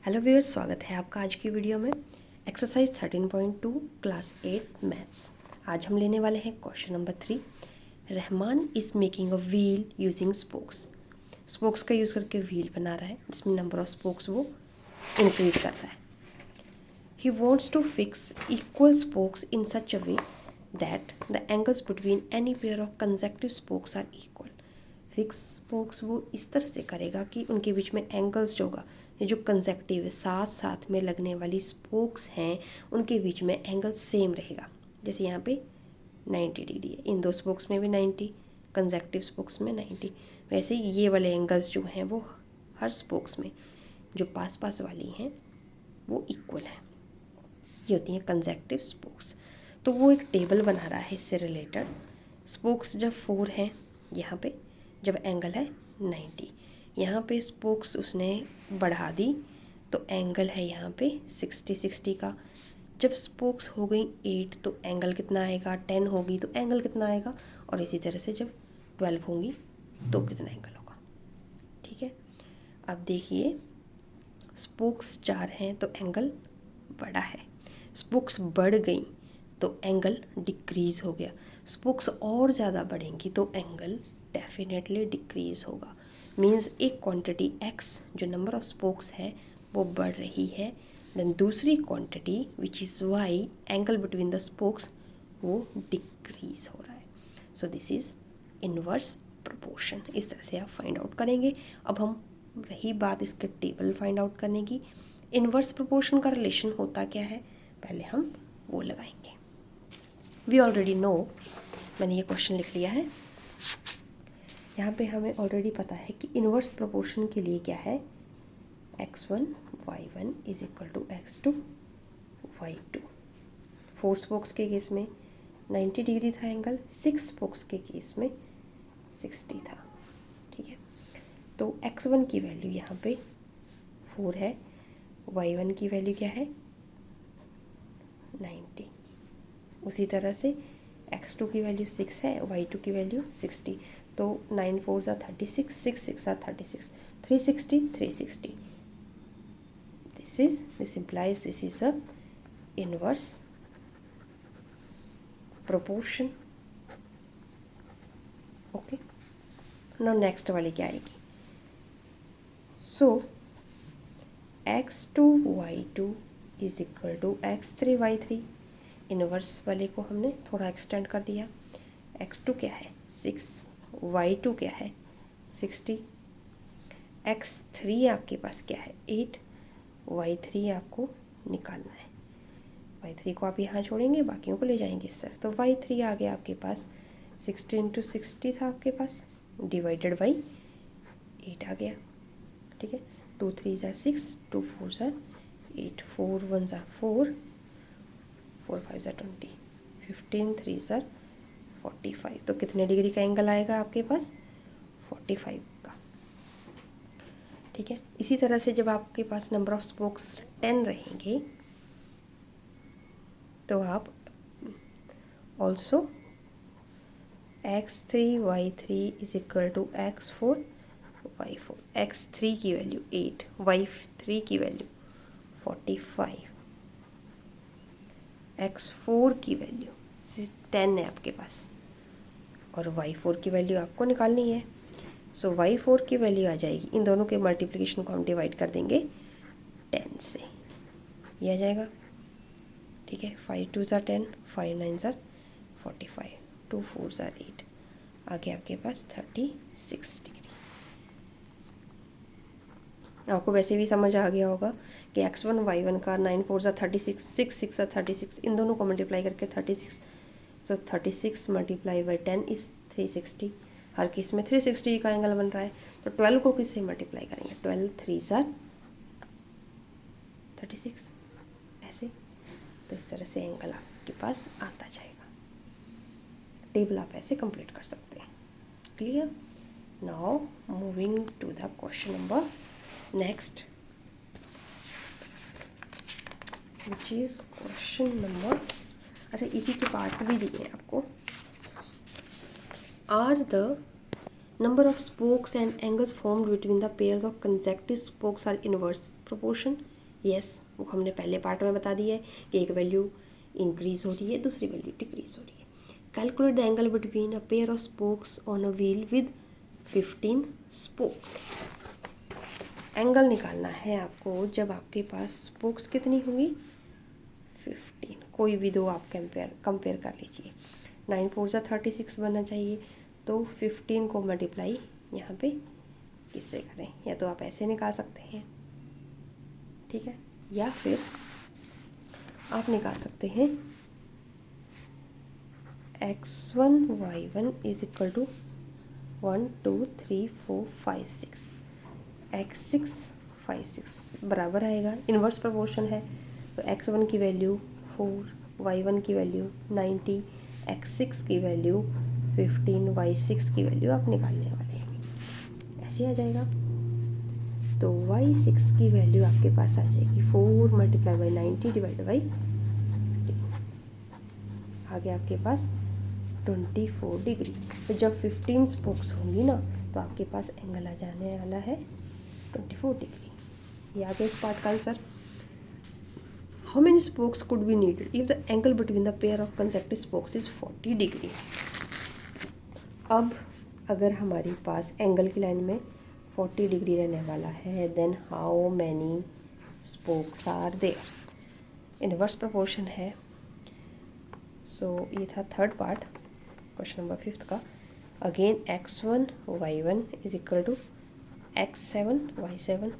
Hello viewers, स्वागत है आपका आज की वीडियो में। Exercise 13.2 class 8 maths. आज हम लेने वाले हैं question number 3। Rahman is making a wheel using spokes. Spokes का यूज़ करके व्हील बना रहा है जिसमें नंबर ऑफ स्पोक्स वो इंक्रीज कर रहा है। He wants to fix equal spokes in such a way that the angles between any pair of consecutive spokes are equal. Fix spokes वो इस तरह से करेगा कि उनके बीच में एंगल्स जो होगा, ये जो कंसेक्टिव है साथ साथ में लगने वाली स्पोक्स हैं उनके बीच में एंगल सेम रहेगा। जैसे यहाँ पे 90 डिग्री है, इन दो स्पोक्स में भी 90, कंसेक्टिव स्पोक्स में 90। वैसे ये वाले एंगल्स जो हैं वो हर स्पोक्स में जो पास पास वाली हैं वो इक्वल है। ये होती हैं कंसेक्टिव स्पोक्स। तो वो एक टेबल बना रहा है इससे रिलेटेड। स्पोक्स जब 4 हैं यहाँ पे, जब एंगल है 90, यहाँ पे स्पोक्स उसने बढ़ा दी तो एंगल है यहाँ पे 60 का। जब स्पोक्स हो गई 8 तो एंगल कितना आएगा, 10 होगी तो एंगल कितना आएगा, और इसी तरह से जब 12 होंगी तो कितना एंगल होगा। ठीक है, अब देखिए स्पोक्स 4 हैं तो एंगल बड़ा है, स्पोक्स बढ़ गई तो एंगल डिक्रीज़ हो गया, स्पोक्स और ज़्यादा बढ़ेंगी तो एंगल डेफिनेटली डिक्रीज़ होगा। मींस एक क्वांटिटी x जो नंबर ऑफ स्पोक्स है वो बढ़ रही है, देन दूसरी quantity which is y angle between the spokes वो डिक्रीज़ हो रहा है। So this is inverse proportion. इस तरह से आप फाइंड आउट करेंगे। अब हम रही बात इसके टेबल फाइंड आउट करने की, इनवर्स प्रोपोर्शन का रिलेशन होता क्या है पहले हम वो लगाएंगे। वी ऑलरेडी नो, मैंने ये क्वेश्चन लिख लिया है यहाँ पे। हमें ऑलरेडी पता है कि इनवर्स प्रोपोर्शन के लिए क्या है, x1 y1 is equal to x2 y2। 4 spokes के केस में 90 डिग्री था एंगल, 6 स्पोक्स के केस में 60 था। ठीक है, तो x1 की वैल्यू यहाँ पे 4 है, y1 की वैल्यू क्या है 90। उसी तरह से x2 की वैल्यू 6 है, y2 की वैल्यू 60। तो 9 4 ज़ा 36, 6 6 ज़ा 36, 360 360। This implies this is a inverse proportion. Okay, ना नेक्स्ट वाली क्या आएगी, so x2 y2 is equal to x3 y3। Inverse वाले को हमने थोड़ा एक्सटेंड कर दिया। x2 क्या है 6, y2 क्या है 60, x3 आपके पास क्या है 8, y3 आपको निकालना है। y3 को आप यहाँ छोड़ेंगे, बाकियों को ले जाएंगे सर, तो y3 आ गया आपके पास 60 इंटू 60 था आपके पास, डिवाइडेड बाई 8 आ गया। ठीक है, 2 3 ज़ा 6, 2 4 ज़ा 8, 4 1 ज़ा 4, 4 5 ज़ा 20, 15 3 ज़ा 45। तो कितने डिग्री का एंगल आएगा आपके पास 45 का। ठीक है, इसी तरह से जब आपके पास नंबर ऑफ स्पोक्स 10 रहेंगे तो आप also x3 y3 is equal to x4 y4। x3 की वैल्यू 8, y3 की वैल्यू 45, x4 की वैल्यू 10 है आपके पास, और y4 की वैल्यू आपको निकालनी है। सो y4 की वैल्यू आ जाएगी, इन दोनों के मल्टीप्लिकेशन को हम डिवाइड कर देंगे 10 से, ये आ जाएगा। ठीक है, 5 2 ज़ा 10, 5 9 ज़ा 45, 2 4 ज़ा 8, आगे आपके पास 36 डिग्री। आपको वैसे भी समझ आ गया होगा कि x1 y1 का 9 4 ज़ा 36, 6 6 ज़ा 36, इन दोनों को मल्टीप्लाई करके 36, सो 36 multiply by 10 is 360। Her case में 360 का एंगल बन रहा है, तो 12 को किससे मल्टीप्लाई करेंगे, 12 3 ज़ा 36, ऐसे। तो इस तरह से एंगल आपके पास आता जाएगा। टेबल आप ऐसे कंप्लीट कर सकते हैं। Clear? Now moving to the question number next, which is question number, अच्छा इसी के पार्ट भी दिए हैं आपको। Are the number of spokes and angles formed between the pairs of consecutive spokes are inverse proportion. Yes, वो हमने पहले पार्ट में बता दिया है कि एक वैल्यू इंक्रीज हो रही है, दूसरी वैल्यू डिक्रीज हो रही है। Calculate the angle between a pair of spokes on a wheel with 15 spokes. Angle निकालना है आपको जब आपके पास स्पोक्स कितनी होंगी, 15। कोई भी दो आप कंपेयर कर लीजिए। 9 4 सा 36 बनना चाहिए, तो 15 को मल्टीप्लाई यहाँ पे किससे करें, या तो आप ऐसे निकाल सकते हैं, ठीक है, या फिर आप निकाल सकते हैं x1 y1 is equal to 1 2 3 4 5 6, x6 5 6 बराबर आएगा, इन्वर्स प्रोपोर्शन है, तो x1 की वैल्यू 4, y1 की वैल्यू 90, x6 की वैल्यू 15, y6 की वैल्यू आप निकालने वाले हैं, ऐसे आ जाएगा। तो y6 की वैल्यू आपके पास आ जाएगी 4 मल्टीप्लाई बाई 90 डिवाइड बाई 15, आगे आपके पास 24 डिग्री। तो जब 15 स्पोक्स होंगी ना, तो आपके पास एंगल आ जाने वाला है 24 डिग्री। ये आ गया इस पार्ट का answer. How many spokes could be needed if the angle between the pair of consecutive spokes is 40 degree. अब अगर हमारे पास एंगल की लाइन में 40 डिग्री रहने वाला है, then how many spokes are there. Inverse proportion है। सो ये था थर्ड पार्ट क्वेश्चन नंबर 5 का। Again x1 y1 is equal to x7 y7।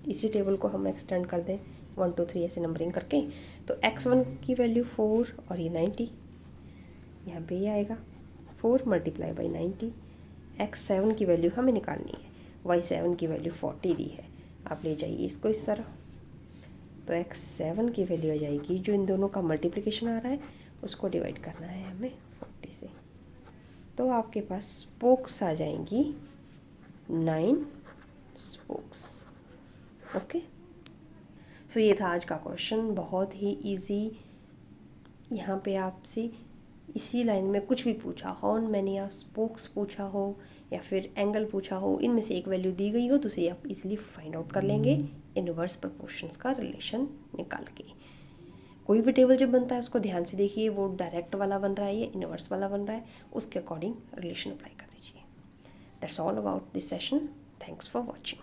इसी टेबल को हम एक्सटेंड कर दें 1 2 3 ऐसे नंबरिंग करके, तो x1 की वैल्यू 4 और ये 90, यहाँ पे ये आएगा 4 मल्टीप्लाई बाई 90। x7 की वैल्यू हमें निकालनी है, y7 की वैल्यू 40 दी है, आप ले जाइए इसको इस तरह, तो x7 की वैल्यू आ जाएगी, जो इन दोनों का मल्टीप्लिकेशन आ रहा है उसको डिवाइड करना है हमें 40 से, तो आपके पास स्पोक्स आ जाएंगी 9 स्पोक्स। ओके, सो ये था आज का क्वेश्चन, बहुत ही इजी। यहाँ पे आपसे इसी लाइन में कुछ भी पूछा हो, मैंने या स्पोक्स पूछा हो या फिर एंगल पूछा हो, इनमें से एक वैल्यू दी गई हो, तो उसे आप इजीली फाइंड आउट कर लेंगे इनवर्स प्रोपोर्शंस का रिलेशन निकाल के। कोई भी टेबल जब बनता है उसको ध्यान से देखिए, वो डायरेक्ट वाला बन रहा है या इनवर्स वाला बन रहा है, उसके अकॉर्डिंग रिलेशन अप्लाई कर दीजिए। That's all about this session. Thanks for watching.